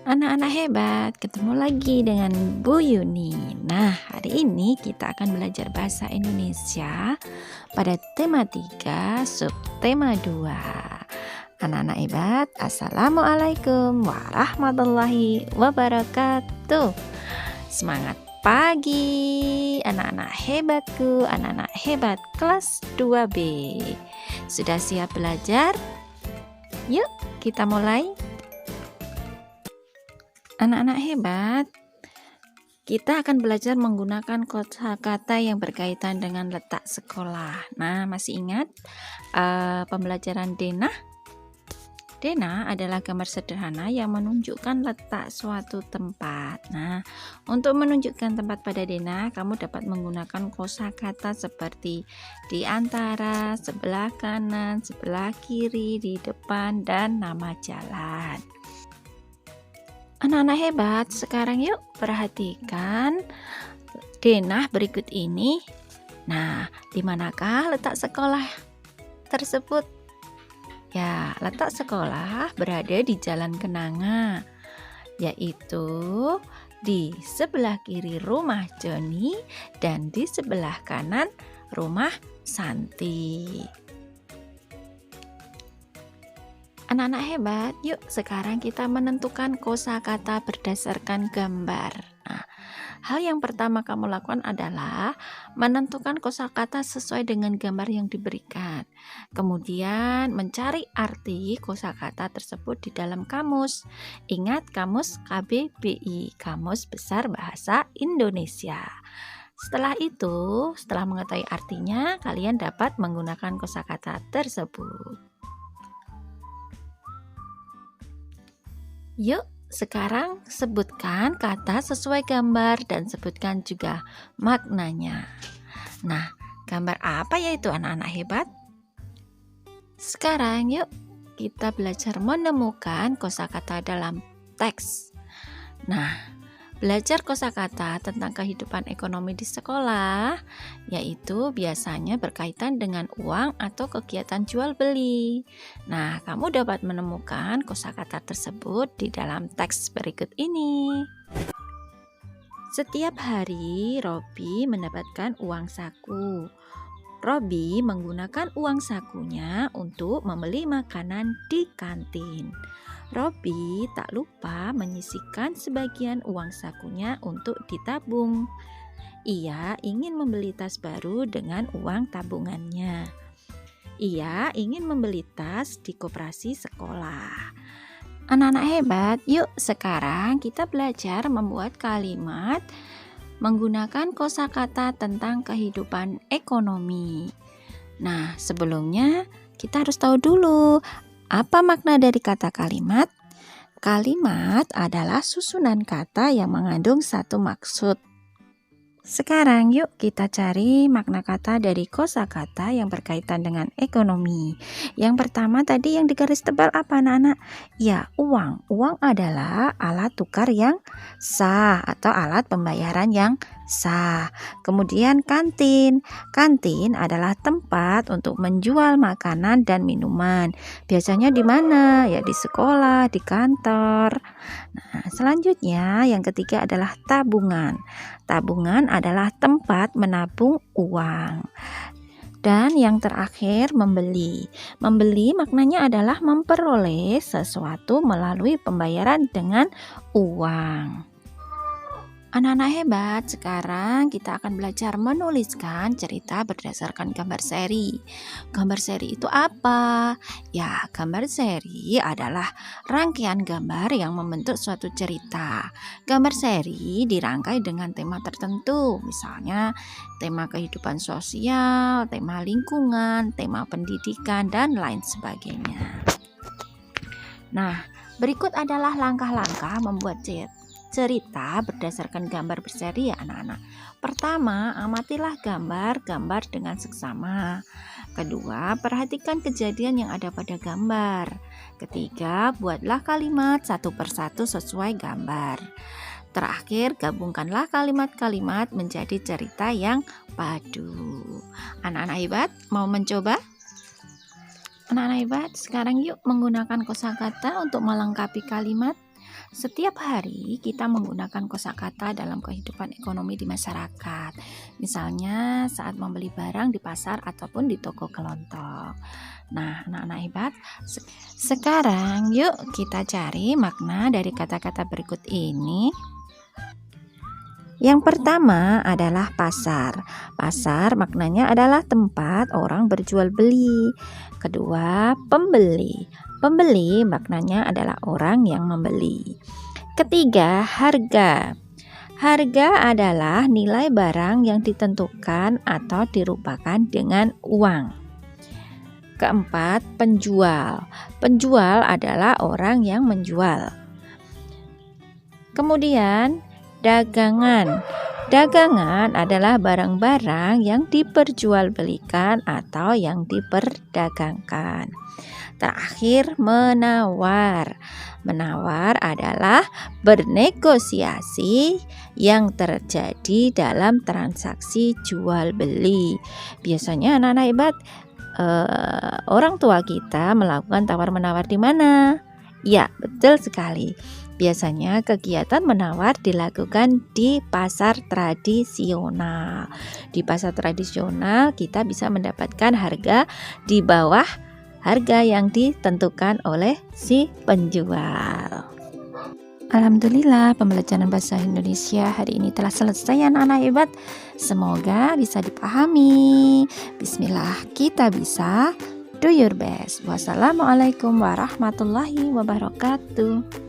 Anak-anak hebat, ketemu lagi dengan Bu Yuni. Nah, hari ini kita akan belajar bahasa Indonesia pada tema 3, subtema 2. Anak-anak hebat, Assalamualaikum warahmatullahi wabarakatuh. Semangat pagi, anak-anak hebatku, anak-anak hebat kelas 2B. Sudah siap belajar? Yuk, kita mulai. Anak-anak hebat, kita akan belajar menggunakan kosakata yang berkaitan dengan letak sekolah. Nah, masih ingat pembelajaran denah? Denah adalah gambar sederhana yang menunjukkan letak suatu tempat. Nah, untuk menunjukkan tempat pada denah, kamu dapat menggunakan kosakata seperti di antara, sebelah kanan, sebelah kiri, di depan, dan nama jalan. Anak-anak hebat, sekarang yuk perhatikan denah berikut ini. Nah, di manakah letak sekolah tersebut? Ya, letak sekolah berada di Jalan Kenanga, yaitu di sebelah kiri rumah Joni dan di sebelah kanan rumah Santi. Anak-anak hebat, yuk sekarang kita menentukan kosakata berdasarkan gambar. Nah, hal yang pertama kamu lakukan adalah menentukan kosakata sesuai dengan gambar yang diberikan. Kemudian mencari arti kosakata tersebut di dalam kamus. Ingat kamus KBBI, Kamus Besar Bahasa Indonesia. Setelah itu, setelah mengetahui artinya, kalian dapat menggunakan kosakata tersebut. Yuk, sekarang sebutkan kata sesuai gambar dan sebutkan juga maknanya. Nah, gambar apa yaitu anak-anak hebat? Sekarang yuk kita belajar menemukan kosakata dalam teks. Nah, belajar kosakata tentang kehidupan ekonomi di sekolah, yaitu biasanya berkaitan dengan uang atau kegiatan jual beli. Nah, kamu dapat menemukan kosakata tersebut di dalam teks berikut ini. Setiap hari, Robi mendapatkan uang saku. Robi menggunakan uang sakunya untuk membeli makanan di kantin. Robi tak lupa menyisihkan sebagian uang sakunya untuk ditabung. Ia ingin membeli tas baru dengan uang tabungannya. Ia ingin membeli tas di koperasi sekolah. Anak-anak hebat, yuk sekarang kita belajar membuat kalimat menggunakan kosakata tentang kehidupan ekonomi. Nah, sebelumnya kita harus tahu dulu apa makna dari kata kalimat? Kalimat adalah susunan kata yang mengandung satu maksud. Sekarang yuk kita cari makna kata dari kosakata yang berkaitan dengan ekonomi. Yang pertama tadi yang di garis tebal apa anak-anak? Ya, uang. Uang adalah alat tukar yang sah atau alat pembayaran yang sah. Kemudian kantin. Kantin adalah tempat untuk menjual makanan dan minuman. Biasanya di mana? Ya di sekolah, di kantor. Nah, selanjutnya yang ketiga adalah tabungan. Tabungan adalah tempat menabung uang. Dan yang terakhir membeli. Membeli maknanya adalah memperoleh sesuatu melalui pembayaran dengan uang. Anak-anak hebat, sekarang kita akan belajar menuliskan cerita berdasarkan gambar seri. Gambar seri itu apa? Ya, gambar seri adalah rangkaian gambar yang membentuk suatu cerita. Gambar seri dirangkai dengan tema tertentu, misalnya tema kehidupan sosial, tema lingkungan, tema pendidikan, dan lain sebagainya. Nah, berikut adalah langkah-langkah membuat cerita berdasarkan gambar berseri ya anak-anak. Pertama, amatilah gambar-gambar dengan seksama. Kedua, perhatikan kejadian yang ada pada gambar. Ketiga, buatlah kalimat satu persatu sesuai gambar. Terakhir, gabungkanlah kalimat-kalimat menjadi cerita yang padu. Anak-anak hebat, mau mencoba? Anak-anak hebat, sekarang yuk menggunakan kosakata untuk melengkapi kalimat. Setiap hari kita menggunakan kosakata dalam kehidupan ekonomi di masyarakat. Misalnya saat membeli barang di pasar ataupun di toko kelontong. Nah, anak-anak hebat, sekarang yuk kita cari makna dari kata-kata berikut ini. Yang pertama adalah pasar. Pasar maknanya adalah tempat orang berjual beli. Kedua, pembeli. Pembeli maknanya adalah orang yang membeli. Ketiga, harga. Harga adalah nilai barang yang ditentukan atau dirupakan dengan uang. Keempat, penjual. Penjual adalah orang yang menjual. Kemudian, dagangan. Dagangan adalah barang-barang yang diperjualbelikan atau yang diperdagangkan. Terakhir, menawar. Menawar adalah bernegosiasi yang terjadi dalam transaksi jual beli. Biasanya anak-anak hebat, orang tua kita melakukan tawar-menawar di mana? Ya, betul sekali. Biasanya kegiatan menawar dilakukan di pasar tradisional. Di pasar tradisional kita bisa mendapatkan harga di bawah harga yang ditentukan oleh si penjual. Alhamdulillah, pembelajaran bahasa Indonesia hari ini telah selesai anak-anak hebat. Semoga bisa dipahami. Bismillah, kita bisa. Do your best. Wassalamualaikum warahmatullahi wabarakatuh.